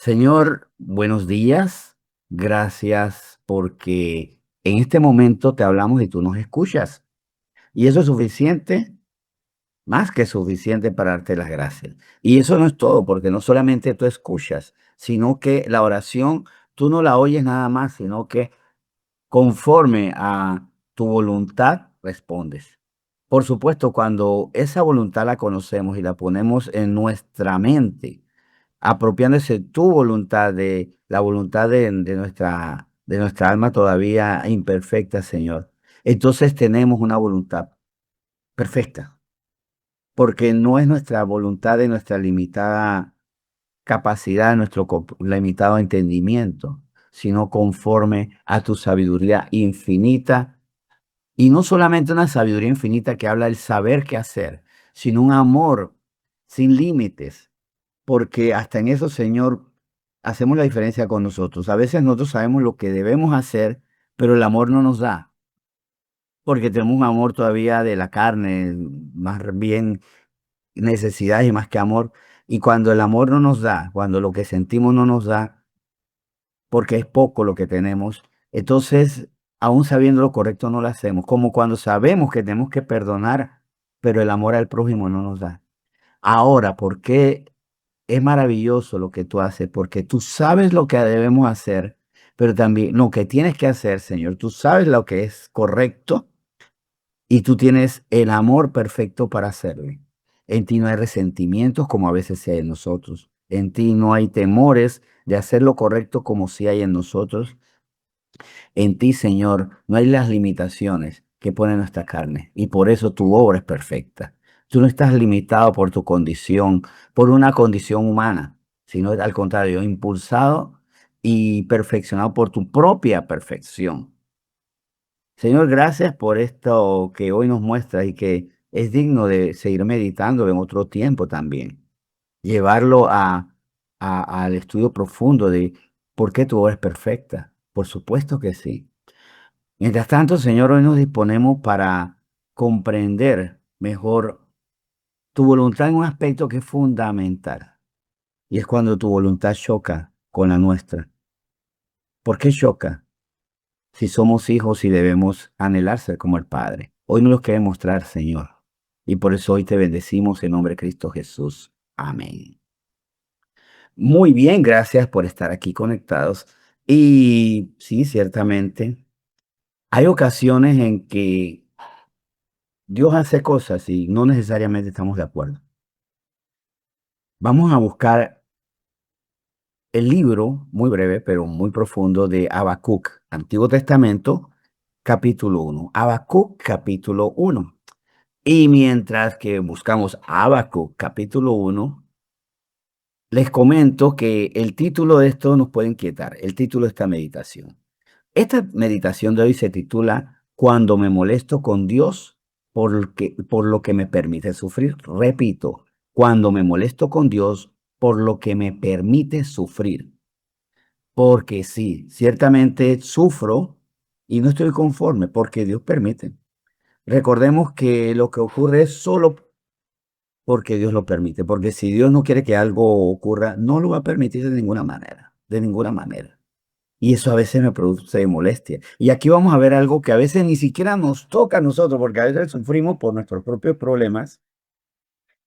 Señor, buenos días. Gracias porque en este momento te hablamos y tú nos escuchas. Y eso es suficiente, más que suficiente para darte las gracias. Y eso no es todo, porque no solamente tú escuchas, sino que la oración tú no la oyes nada más, sino que conforme a tu voluntad respondes. Por supuesto, cuando esa voluntad la conocemos y la ponemos en nuestra mente, apropiándose tu voluntad de la voluntad de nuestra alma todavía imperfecta, Señor. Entonces tenemos una voluntad perfecta, porque no es nuestra voluntad de nuestra limitada capacidad, nuestro limitado entendimiento, sino conforme a tu sabiduría infinita. Y no solamente una sabiduría infinita que habla del saber qué hacer, sino un amor sin límites, porque hasta en eso, Señor, hacemos la diferencia con nosotros. A veces nosotros sabemos lo que debemos hacer, pero el amor no nos da, porque tenemos un amor todavía de la carne, más bien necesidad y más que amor. Y cuando el amor no nos da, cuando lo que sentimos no nos da, porque es poco lo que tenemos, entonces, aún sabiendo lo correcto, no lo hacemos. Como cuando sabemos que tenemos que perdonar, pero el amor al prójimo no nos da. Ahora, ¿por qué es maravilloso lo que tú haces? Porque tú sabes lo que debemos hacer, pero también lo que tienes que hacer, Señor. Tú sabes lo que es correcto y tú tienes el amor perfecto para hacerlo. En ti no hay resentimientos como a veces hay en nosotros. En ti no hay temores de hacer lo correcto como si hay en nosotros. En ti, Señor, no hay las limitaciones que pone nuestra carne y por eso tu obra es perfecta. Tú no estás limitado por tu condición, por una condición humana, sino al contrario, impulsado y perfeccionado por tu propia perfección. Señor, gracias por esto que hoy nos muestra y que es digno de seguir meditando en otro tiempo también. Llevarlo al estudio profundo de por qué tu obra es perfecta. Por supuesto que sí. Mientras tanto, Señor, hoy nos disponemos para comprender mejor tu voluntad en un aspecto que es fundamental, y es cuando tu voluntad choca con la nuestra. ¿Por qué choca? Si somos hijos y debemos anhelar ser como el Padre. Hoy nos lo quiere mostrar, Señor, y por eso hoy te bendecimos en nombre de Cristo Jesús. Amén. Muy bien, gracias por estar aquí conectados. Y sí, ciertamente, hay ocasiones en que Dios hace cosas y no necesariamente estamos de acuerdo. Vamos a buscar el libro, muy breve, pero muy profundo, de Habacuc, Antiguo Testamento, capítulo 1. Habacuc, capítulo 1. Y mientras que buscamos Habacuc, capítulo 1, les comento que el título de esto nos puede inquietar, el título de esta meditación. Esta meditación de hoy se titula Cuando me molesto con Dios por lo que me permite sufrir. Repito, cuando me molesto con Dios por lo que me permite sufrir. Porque sí, ciertamente sufro y no estoy conforme porque Dios permite. Recordemos que lo que ocurre es solo porque Dios lo permite, porque si Dios no quiere que algo ocurra, no lo va a permitir de ninguna manera, de ninguna manera. Y eso a veces me produce molestia. Y aquí vamos a ver algo que a veces ni siquiera nos toca a nosotros, porque a veces sufrimos por nuestros propios problemas,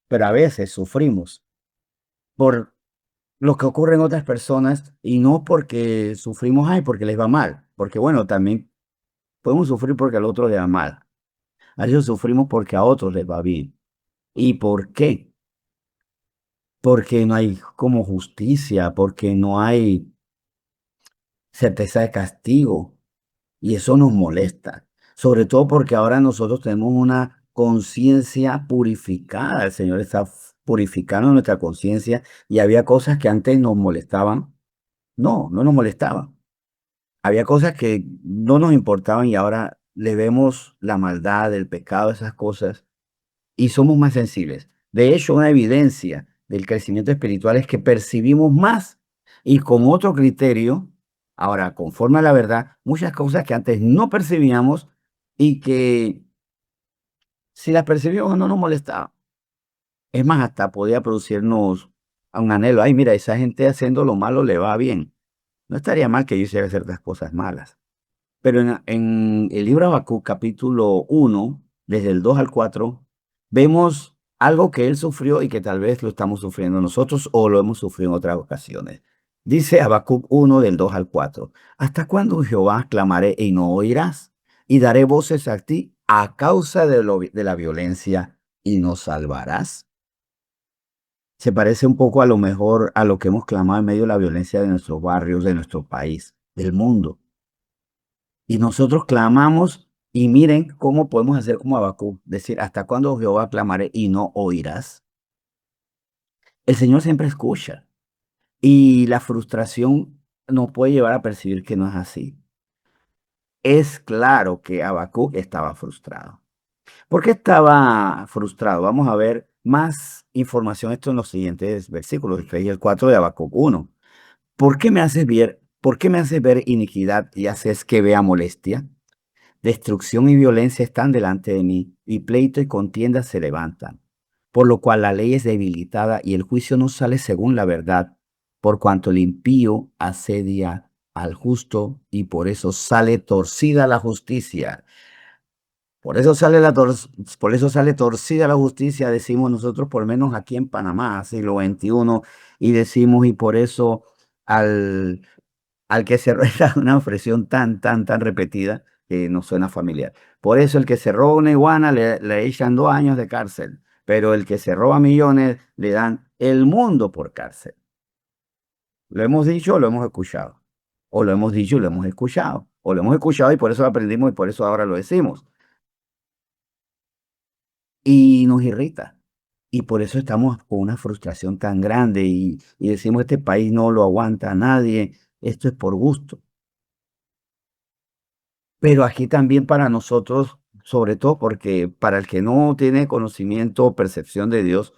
pero a veces sufrimos por lo que ocurre en otras personas y no porque sufrimos, ay, porque les va mal. Porque bueno, también podemos sufrir porque al otro le va mal. A veces sufrimos porque a otros les va bien. ¿Y por qué? Porque no hay como justicia, porque no hay certeza de castigo. Y eso nos molesta, sobre todo porque ahora nosotros tenemos una conciencia purificada. El Señor está purificando nuestra conciencia y había cosas que antes nos molestaban. No, no nos molestaban. Había cosas que no nos importaban y ahora le vemos la maldad, el pecado, esas cosas y somos más sensibles. De hecho, una evidencia del crecimiento espiritual es que percibimos más y con otro criterio, ahora conforme a la verdad, muchas cosas que antes no percibíamos y que si las percibíamos no nos molestaba. Es más, hasta podía producirnos a un anhelo. Ay, mira, esa gente haciendo lo malo le va bien. No estaría mal que yo hiciera ciertas cosas malas. Pero en el libro de Habacuc, capítulo 1, desde el 2 al 4, vemos algo que él sufrió y que tal vez lo estamos sufriendo nosotros o lo hemos sufrido en otras ocasiones. Dice Habacuc 1 del 2 al 4: ¿Hasta cuándo, Jehová, clamaré y no oirás? Y daré voces a ti a causa de la violencia y no salvarás. Se parece un poco a lo mejor a lo que hemos clamado en medio de la violencia de nuestros barrios, de nuestro país, del mundo. Y nosotros clamamos y miren cómo podemos hacer como Habacuc, decir, ¿hasta cuándo, Jehová, clamaré y no oirás? El Señor siempre escucha y la frustración nos puede llevar a percibir que no es así. Es claro que Habacuc estaba frustrado. ¿Por qué estaba frustrado? Vamos a ver más información esto en los siguientes versículos, el 3 y el 4 de Habacuc 1. ¿Por qué me haces ver iniquidad y haces que vea molestia? Destrucción y violencia están delante de mí, y pleito y contienda se levantan. Por lo cual la ley es debilitada y el juicio no sale según la verdad, por cuanto el impío asedia al justo y por eso sale torcida la justicia. Por eso sale torcida la justicia, decimos nosotros, por lo menos aquí en Panamá, siglo XXI, y decimos, y por eso al que se roba una expresión tan repetida que nos suena familiar. Por eso el que se roba una iguana le echan 2 años de cárcel, pero el que se roba millones le dan el mundo por cárcel. ¿Lo hemos dicho o lo hemos escuchado? O lo hemos dicho y lo hemos escuchado. O lo hemos escuchado y por eso lo aprendimos y por eso ahora lo decimos. Y nos irrita. Y por eso estamos con una frustración tan grande y decimos, este país no lo aguanta a nadie, esto es por gusto. Pero aquí también para nosotros, sobre todo porque para el que no tiene conocimiento o percepción de Dios,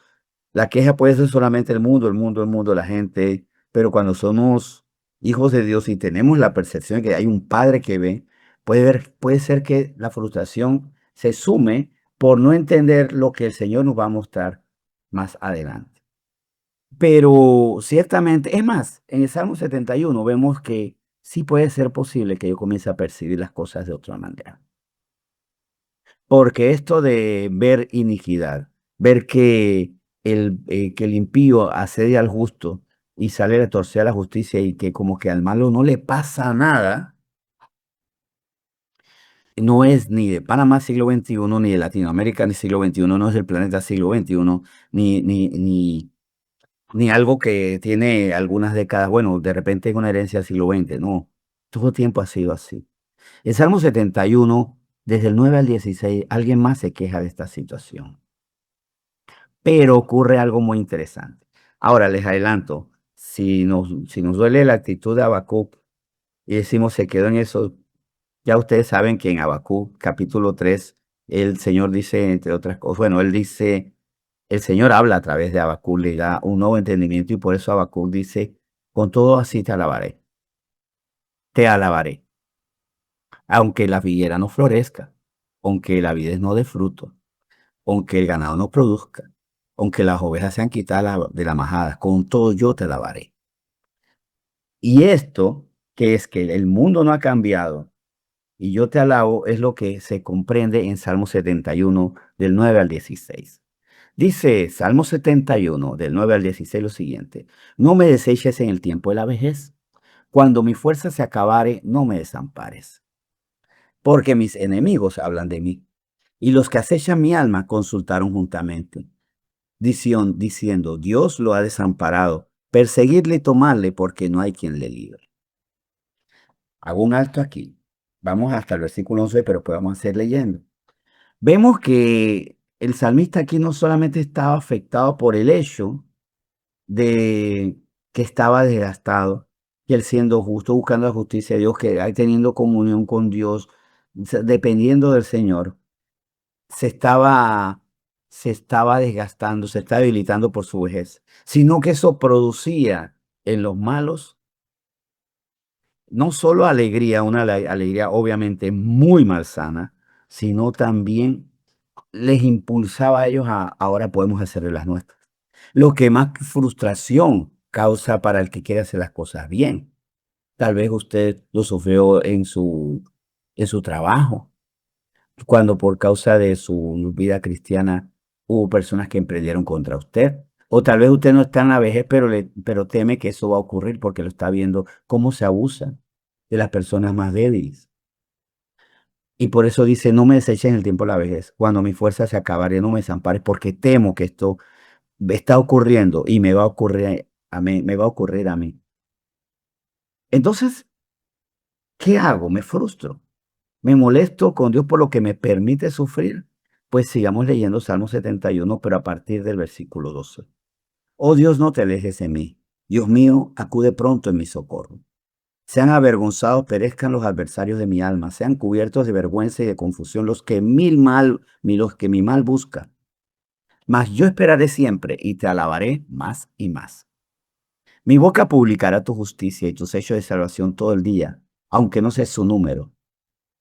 la queja puede ser solamente el mundo, la gente, pero cuando somos hijos de Dios y tenemos la percepción de que hay un Padre que ve, puede ser que la frustración se sume por no entender lo que el Señor nos va a mostrar más adelante. Pero ciertamente, es más, en el Salmo 71 vemos que sí puede ser posible que yo comience a percibir las cosas de otra manera. Porque esto de ver iniquidad, ver que el impío asedia al justo y sale a torcer a la justicia y que como que al malo no le pasa nada, no es ni de Panamá siglo XXI, ni de Latinoamérica ni siglo XXI, no es del planeta siglo XXI, ni algo que tiene algunas décadas, bueno, de repente es una herencia del siglo XX, no, todo tiempo ha sido así. El Salmo 71, desde el 9 al 16, alguien más se queja de esta situación. Pero ocurre algo muy interesante. Ahora les adelanto, si nos duele la actitud de Habacuc y decimos se quedó en eso, ya ustedes saben que en Habacuc capítulo 3 el Señor dice, entre otras cosas, bueno, él dice, el Señor habla a través de Habacuc, le da un nuevo entendimiento y por eso Habacuc dice, con todo así te alabaré, aunque la figuera no florezca, aunque la vid no dé fruto, aunque el ganado no produzca, aunque las ovejas sean quitadas de la majada, con todo yo te alabaré. Y esto, que es que el mundo no ha cambiado y yo te alabo, es lo que se comprende en Salmo 71, del 9 al 16. Dice Salmo 71, del 9 al 16, lo siguiente: No me deseches en el tiempo de la vejez, cuando mi fuerza se acabare, no me desampares, porque mis enemigos hablan de mí, y los que acechan mi alma consultaron juntamente, diciendo, Dios lo ha desamparado, perseguirle y tomarle porque no hay quien le libre. Hago un alto aquí. Vamos hasta el versículo 11, pero pues vamos a seguir leyendo. Vemos que el salmista aquí no solamente estaba afectado por el hecho de que estaba desgastado, que él siendo justo, buscando la justicia de Dios, que hay teniendo comunión con Dios, dependiendo del Señor, se estaba, se estaba desgastando, se estaba debilitando por su vejez, sino que eso producía en los malos no solo alegría, una alegría obviamente muy malsana, sino también les impulsaba a ellos a ahora podemos hacerle las nuestras. lo que más frustración causa para el que quiere hacer las cosas bien. Tal vez usted lo sufrió en su trabajo, cuando por causa de su vida cristiana hubo personas que emprendieron contra usted. O tal vez usted no está en la vejez, pero teme que eso va a ocurrir porque lo está viendo cómo se abusa de las personas más débiles. Y por eso dice, no me deseches en el tiempo de la vejez, cuando mi fuerza se acabaré, no me desampares, porque temo que esto está ocurriendo y me va a ocurrir a mí, me va a ocurrir a mí. Entonces, ¿qué hago? Me frustro. Me molesto con Dios por lo que me permite sufrir. Pues sigamos leyendo Salmo 71, pero a partir del versículo 12. Oh Dios, no te alejes de mí. Dios mío, acude pronto en mi socorro. Sean avergonzados, perezcan los adversarios de mi alma, sean cubiertos de vergüenza y de confusión los que mi mal buscan. Mas yo esperaré siempre y te alabaré más y más. Mi boca publicará tu justicia y tus hechos de salvación todo el día, aunque no sé su número.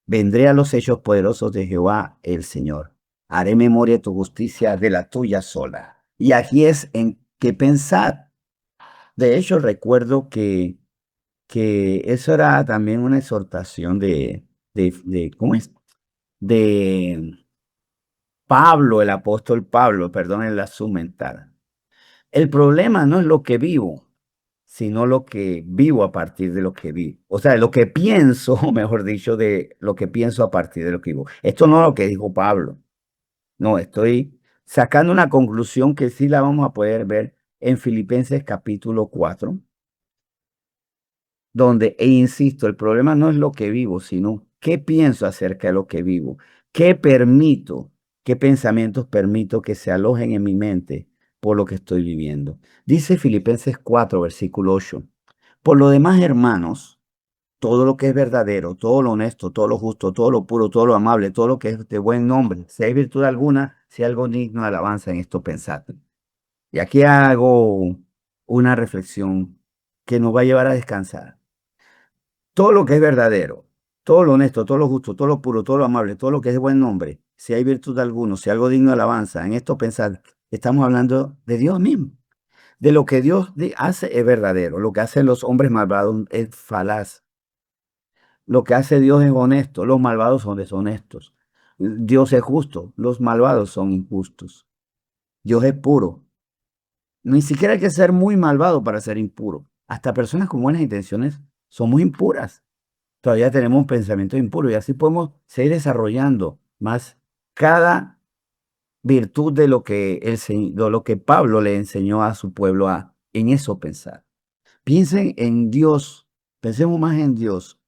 Vendré a los hechos poderosos de Jehová el Señor. Haré memoria de tu justicia de la tuya sola. Y aquí es en qué pensar. De hecho, recuerdo que eso era también una exhortación ¿cómo es? De Pablo, el apóstol Pablo, perdón la su mental. El problema no es lo que vivo, sino lo que vivo a partir de lo que vivo. O sea, lo que pienso, o mejor dicho, de lo que pienso a partir de lo que vivo. Esto no es lo que dijo Pablo. No, estoy sacando una conclusión que sí la vamos a poder ver en Filipenses capítulo 4, donde, e insisto, el problema no es lo que vivo, sino qué pienso acerca de lo que vivo, qué permito, qué pensamientos permito que se alojen en mi mente por lo que estoy viviendo. Dice Filipenses 4, versículo 8. Por lo demás, hermanos, todo lo que es verdadero, todo lo honesto, todo lo justo, todo lo puro, todo lo amable, todo lo que es de buen nombre, si hay virtud alguna, si hay algo digno de alabanza en esto, pensad. Y aquí hago una reflexión que nos va a llevar a descansar. Todo lo que es verdadero, todo lo honesto, todo lo justo, todo lo puro, todo lo amable, todo lo que es de buen nombre, si hay virtud alguno, si algo digno de alabanza, en esto pensad, estamos hablando de Dios mismo. De lo que Dios hace es verdadero, lo que hacen los hombres malvados es falaz. Lo que hace Dios es honesto, los malvados son deshonestos. Dios es justo, los malvados son injustos. Dios es puro. Ni siquiera hay que ser muy malvado para ser impuro. Hasta personas con buenas intenciones son muy impuras. Todavía tenemos un pensamiento impuro y así podemos seguir desarrollando más cada virtud de lo que, de lo que Pablo le enseñó a su pueblo en eso pensar. Piensen en Dios, pensemos más en Dios.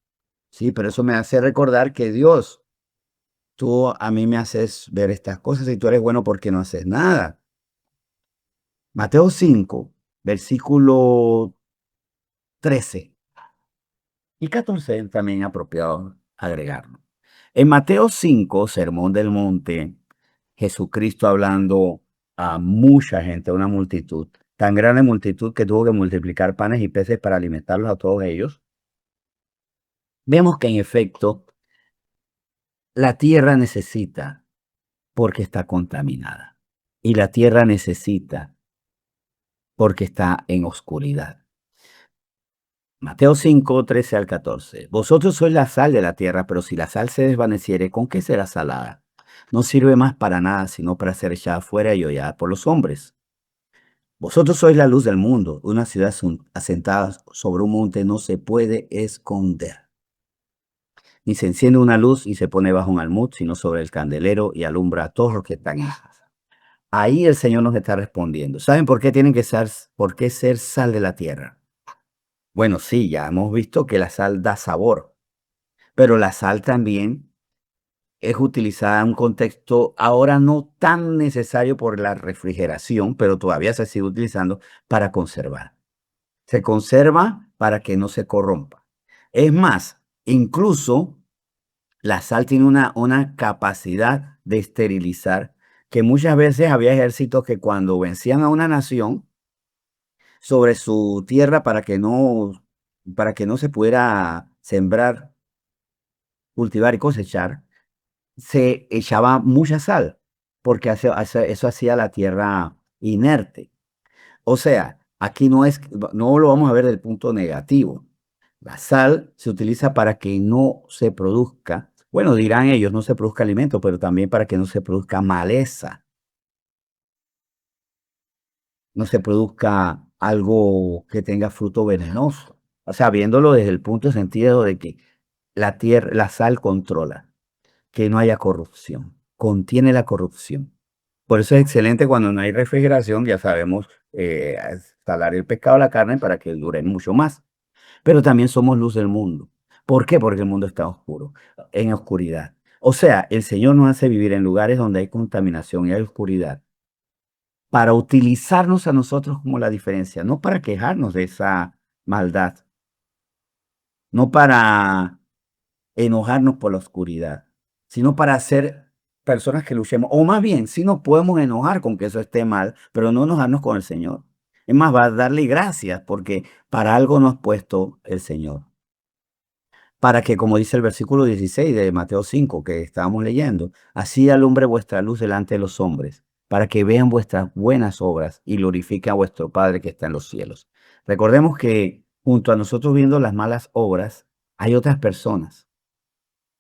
Sí, pero eso me hace recordar que Dios, tú a mí me haces ver estas cosas y tú eres bueno porque no haces nada. Mateo 5, versículo 13 y 14 también apropiado agregarlo. En Mateo 5, Sermón del Monte, Jesucristo hablando a mucha gente, a una multitud, tan grande multitud que tuvo que multiplicar panes y peces para alimentarlos a todos ellos. Vemos que en efecto la tierra necesita porque está contaminada. Y la tierra necesita porque está en oscuridad. Mateo 5, 13 al 14. Vosotros sois la sal de la tierra, pero si la sal se desvaneciere, ¿con qué será salada? No sirve más para nada, sino para ser echada fuera y hollada por los hombres. Vosotros sois la luz del mundo. Una ciudad asentada sobre un monte no se puede esconder. Ni se enciende una luz y se pone bajo un almud, sino sobre el candelero y alumbra a todos los que están en casa. Ahí el Señor nos está respondiendo. ¿Saben por qué tienen que por qué ser sal de la tierra? Bueno, sí, ya hemos visto que la sal da sabor, pero la sal también es utilizada en un contexto ahora no tan necesario por la refrigeración, pero todavía se sigue utilizando para conservar. Se conserva para que no se corrompa. Es más, incluso la sal tiene una capacidad de esterilizar que muchas veces había ejércitos que cuando vencían a una nación, sobre su tierra para que no se pudiera sembrar, cultivar y cosechar, se echaba mucha sal, porque eso hacía la tierra inerte. O sea, aquí no lo vamos a ver del punto negativo. La sal se utiliza para que no se produzca, bueno, dirán ellos, no se produzca alimento, pero también para que no se produzca maleza, no se produzca algo que tenga fruto venenoso. O sea, viéndolo desde el punto de sentido de que la sal controla, que no haya corrupción, contiene la corrupción. Por eso es excelente cuando no hay refrigeración, ya sabemos, salar el pescado, la carne para que duren mucho más. Pero también somos luz del mundo. ¿Por qué? Porque el mundo está oscuro, en oscuridad. O sea, el Señor nos hace vivir en lugares donde hay contaminación y hay oscuridad para utilizarnos a nosotros como la diferencia, no para quejarnos de esa maldad, no para enojarnos por la oscuridad, sino para ser personas que luchemos, o más bien, sí nos podemos enojar con que eso esté mal, pero no enojarnos con el Señor. Es más, va a darle gracias porque para algo nos ha puesto el Señor. Para que, como dice el versículo 16 de Mateo 5 que estábamos leyendo, así alumbre vuestra luz delante de los hombres, para que vean vuestras buenas obras y glorifiquen a vuestro Padre que está en los cielos. Recordemos que junto a nosotros viendo las malas obras, hay otras personas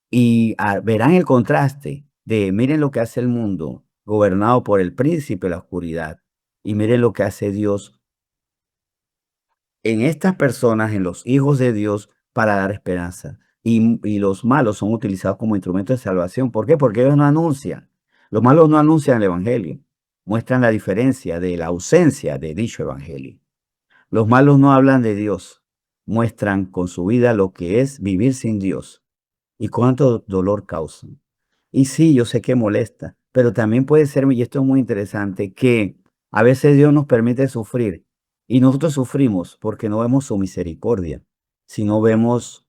y verán el contraste de miren lo que hace el mundo gobernado por el príncipe de la oscuridad y miren lo que hace Dios en estas personas, en los hijos de Dios, para dar esperanza. Y los malos son utilizados como instrumentos de salvación. ¿Por qué? Porque ellos no anuncian. Los malos no anuncian el Evangelio. Muestran la diferencia de la ausencia de dicho Evangelio. Los malos no hablan de Dios. Muestran con su vida lo que es vivir sin Dios y cuánto dolor causan. Y sí, yo sé que molesta, pero también puede ser, y esto es muy interesante, que a veces Dios nos permite sufrir y nosotros sufrimos porque no vemos su misericordia, sino vemos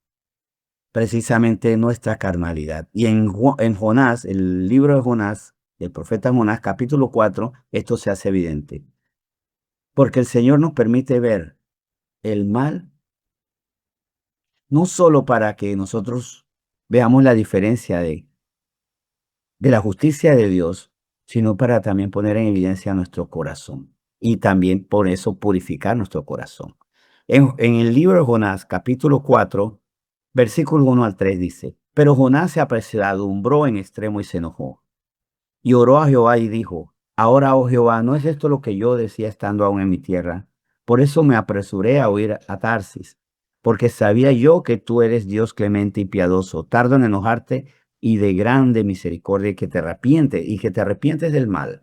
precisamente nuestra carnalidad. Y en Jonás, el libro de Jonás, el profeta Jonás, capítulo 4, esto se hace evidente. Porque el Señor nos permite ver el mal, no solo para que nosotros veamos la diferencia de la justicia de Dios, sino para también poner en evidencia nuestro corazón y también por eso purificar nuestro corazón. En el libro de Jonás, capítulo 4, versículo 1 al 3 dice, pero Jonás se apresuró en extremo y se enojó. Y oró a Jehová y dijo, ahora, oh Jehová, ¿no es esto lo que yo decía estando aún en mi tierra? Por eso me apresuré a huir a Tarsis, porque sabía yo que tú eres Dios clemente y piadoso, tardo en enojarte y de grande misericordia, y que te arrepientes del mal.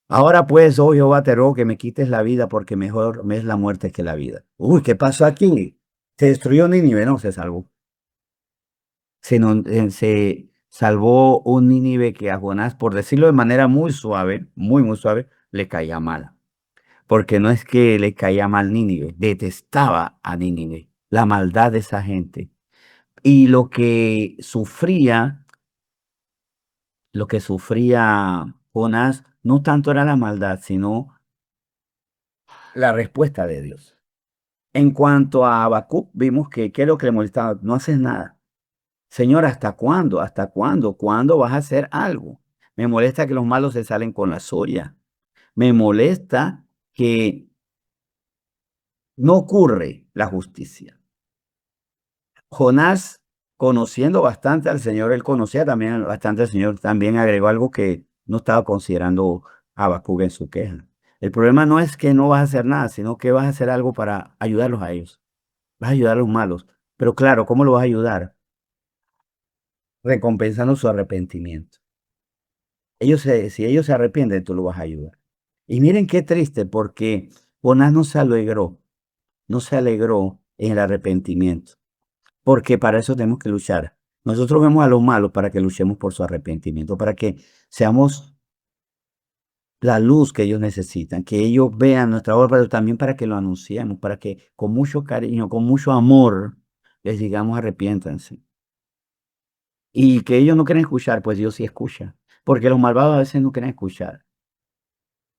Ahora pues, oh Jehová, te ruego que me quites la vida, porque mejor me es la muerte que la vida. Uy, ¿qué pasó aquí? Se destruyó Nínive, no se salvó. Se salvó un Nínive que a Jonás, por decirlo de manera muy suave, muy, muy suave, le caía mal. Porque no es que le caía mal Nínive, detestaba a Nínive, la maldad de esa gente. Y lo que sufría Jonás, no tanto era la maldad, sino la respuesta de Dios. En cuanto a Habacuc, vimos que qué es lo que le molestaba, no haces nada. Señor, ¿hasta cuándo? ¿Hasta cuándo? ¿Cuándo vas a hacer algo? Me molesta que los malos se salen con la suya. Me molesta que no ocurre la justicia. Jonás, conociendo bastante al Señor, él conocía también bastante al Señor, también agregó algo que no estaba considerando Habacuc en su queja. El problema no es que no vas a hacer nada, sino que vas a hacer algo para ayudarlos a ellos. Vas a ayudar a los malos. Pero claro, ¿cómo lo vas a ayudar? Recompensando su arrepentimiento. Si ellos se arrepienten, tú lo vas a ayudar. Y miren qué triste, porque Jonás no se alegró en el arrepentimiento, porque para eso tenemos que luchar. Nosotros vemos a los malos para que luchemos por su arrepentimiento, para que seamos la luz que ellos necesitan, que ellos vean nuestra obra, pero también para que lo anunciemos, para que con mucho cariño, con mucho amor, les digamos arrepiéntanse. Y que ellos no quieren escuchar, pues Dios sí escucha, porque los malvados a veces no quieren escuchar.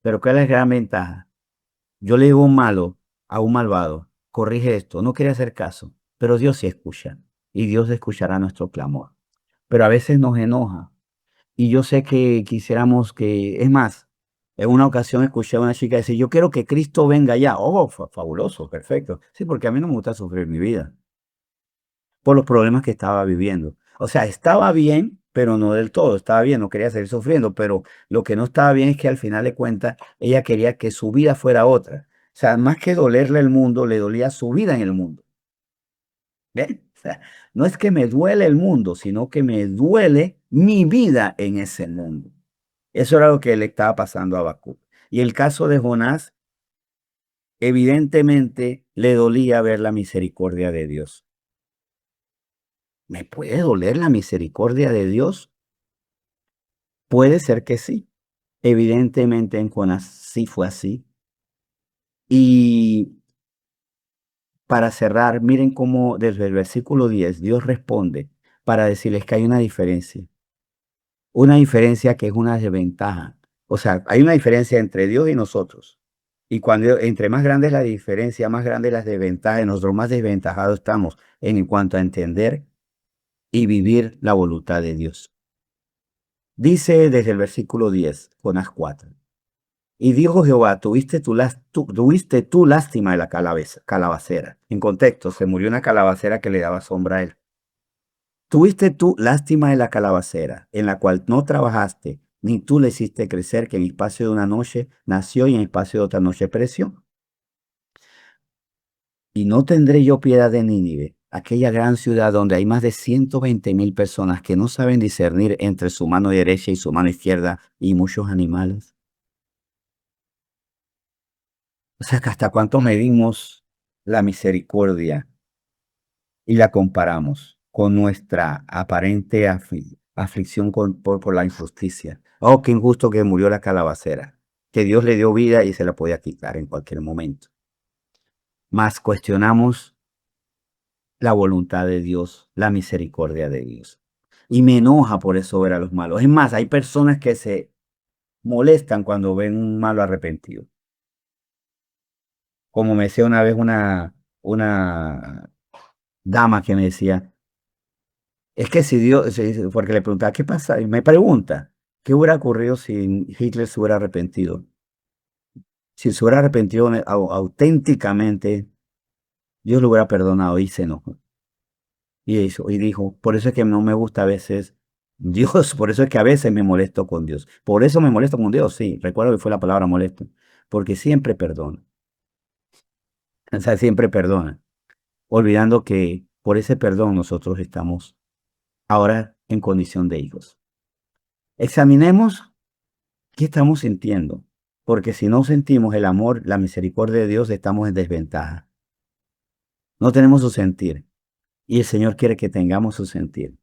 Pero ¿cuál es la gran ventaja? Yo le digo a un malo, a un malvado, corrige esto, no quiere hacer caso, pero Dios sí escucha y Dios escuchará nuestro clamor. Pero a veces nos enoja y yo sé que quisiéramos que, es más, En una ocasión escuché a una chica decir: "Yo quiero que Cristo venga ya". Oh, fabuloso, perfecto. Sí, porque a mí no me gusta sufrir mi vida por los problemas que estaba viviendo. O sea, estaba bien, pero no del todo. Estaba bien, no quería seguir sufriendo, pero lo que no estaba bien es que al final de cuentas ella quería que su vida fuera otra. O sea, más que dolerle el mundo, le dolía su vida en el mundo. ¿Ves? O sea, no es que me duele el mundo, sino que me duele mi vida en ese mundo. Eso era lo que le estaba pasando a Habacuc. Y el caso de Jonás, evidentemente le dolía ver la misericordia de Dios. ¿Me puede doler la misericordia de Dios? Puede ser que sí. Evidentemente en Jonás sí fue así. Y para cerrar, miren cómo desde el versículo 10 Dios responde para decirles que hay una diferencia que es una desventaja. O sea, hay una diferencia entre Dios y nosotros. Y cuando entre más grande es la diferencia, más grande las desventajas, nosotros más desventajados estamos en cuanto a entender y vivir la voluntad de Dios. Dice desde el versículo 10, Jonás 4. Y dijo Jehová: tuviste tú lástima de la calabacera. En contexto, se murió una calabacera que le daba sombra a él. Tuviste tú lástima de la calabacera, en la cual no trabajaste, ni tú le hiciste crecer, que en espacio de una noche nació y en espacio de otra noche pereció. Y no tendré yo piedad de Nínive, aquella gran ciudad donde hay más de 120,000 personas que no saben discernir entre su mano derecha y su mano izquierda y muchos animales. O sea, que hasta cuánto medimos la misericordia y la comparamos con nuestra aparente aflicción por la injusticia. Oh, qué injusto que murió la calabacera, que Dios le dio vida y se la podía quitar en cualquier momento. Más cuestionamos la voluntad de Dios, la misericordia de Dios. Y me enoja por eso ver a los malos. Es más, hay personas que se molestan cuando ven un malo arrepentido. Como me decía una vez una dama que me decía: es que si Dios, porque le preguntaba: "¿Qué pasa?". Y me pregunta: "¿Qué hubiera ocurrido si Hitler se hubiera arrepentido?". Si se hubiera arrepentido auténticamente, Dios lo hubiera perdonado, y se enojó. Y dijo: "Por eso es que no me gusta a veces Dios, por eso es que a veces me molesto con Dios. Por eso me molesto con Dios", sí, recuerdo que fue la palabra molesto, porque siempre perdona. O sea, siempre perdona, olvidando que por ese perdón nosotros estamos ahora en condición de hijos. Examinemos qué estamos sintiendo, porque si no sentimos el amor, la misericordia de Dios, estamos en desventaja. No tenemos su sentir, y el Señor quiere que tengamos su sentir.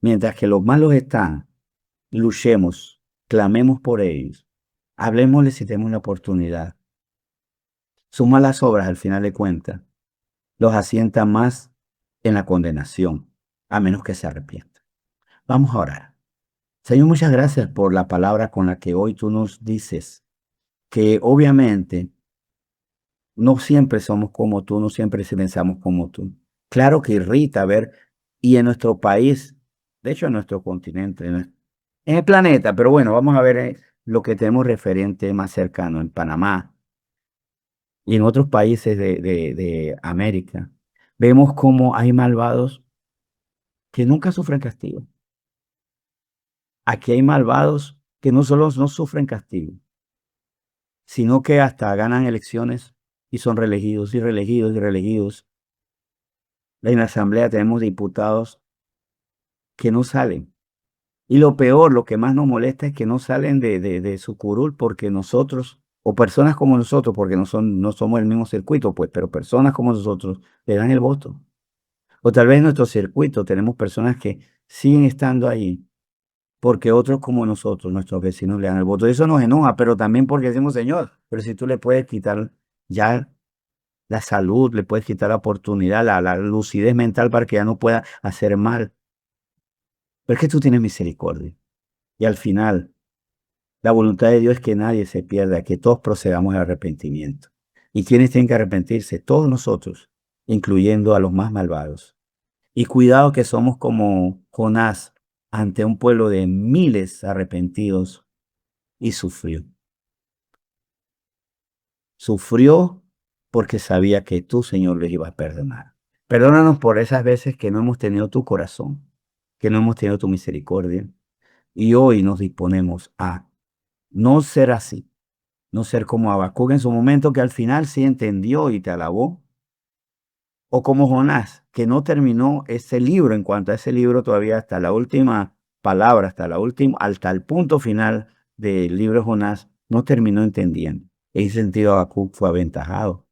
Mientras que los malos están, luchemos, clamemos por ellos, hablemosles si tenemos la oportunidad. Sus malas obras, al final de cuentas, los asientan más en la condenación, a menos que se arrepientan. Vamos a orar. Señor, muchas gracias por la palabra con la que hoy tú nos dices que obviamente no siempre somos como tú, no siempre pensamos como tú. Claro que irrita ver, y en nuestro país, de hecho en nuestro continente, en el planeta, pero bueno, vamos a ver lo que tenemos referente más cercano, en Panamá y en otros países de América. Vemos cómo hay malvados que nunca sufren castigo. Aquí hay malvados que no solo no sufren castigo, sino que hasta ganan elecciones y son reelegidos y reelegidos y reelegidos. En la asamblea tenemos diputados que no salen. Y lo peor, lo que más nos molesta es que no salen de su curul porque nosotros, o personas como nosotros, porque no somos el mismo circuito, pues, pero personas como nosotros le dan el voto. O tal vez en nuestro circuito tenemos personas que siguen estando ahí porque otros como nosotros, nuestros vecinos, le dan el voto. Y eso nos enoja, pero también porque decimos: "Señor, pero si tú le puedes quitar ya la salud, le puedes quitar la oportunidad, la lucidez mental para que ya no pueda hacer mal. Pero es que tú tienes misericordia". Y al final, la voluntad de Dios es que nadie se pierda, que todos procedamos al arrepentimiento. ¿Y quiénes tienen que arrepentirse? Todos nosotros, incluyendo a los más malvados. Y cuidado que somos como Jonás ante un pueblo de miles arrepentidos y sufrió. Sufrió porque sabía que tú, Señor, les ibas a perdonar. Perdónanos por esas veces que no hemos tenido tu corazón, que no hemos tenido tu misericordia. Y hoy nos disponemos a no ser así, no ser como Habacuc en su momento, que al final sí entendió y te alabó, o como Jonás, que no terminó ese libro. En cuanto a ese libro, todavía hasta la última palabra, hasta el punto final del libro de Jonás, no terminó entendiendo. En ese sentido, Habacuc fue aventajado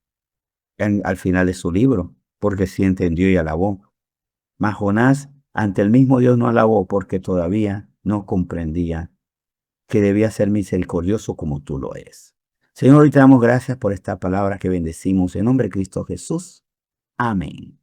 al final de su libro, porque sí entendió y alabó. Mas Jonás ante el mismo Dios no alabó porque todavía no comprendía que debía ser misericordioso como tú lo eres. Señor, hoy te damos gracias por esta palabra que bendecimos en nombre de Cristo Jesús. Amén.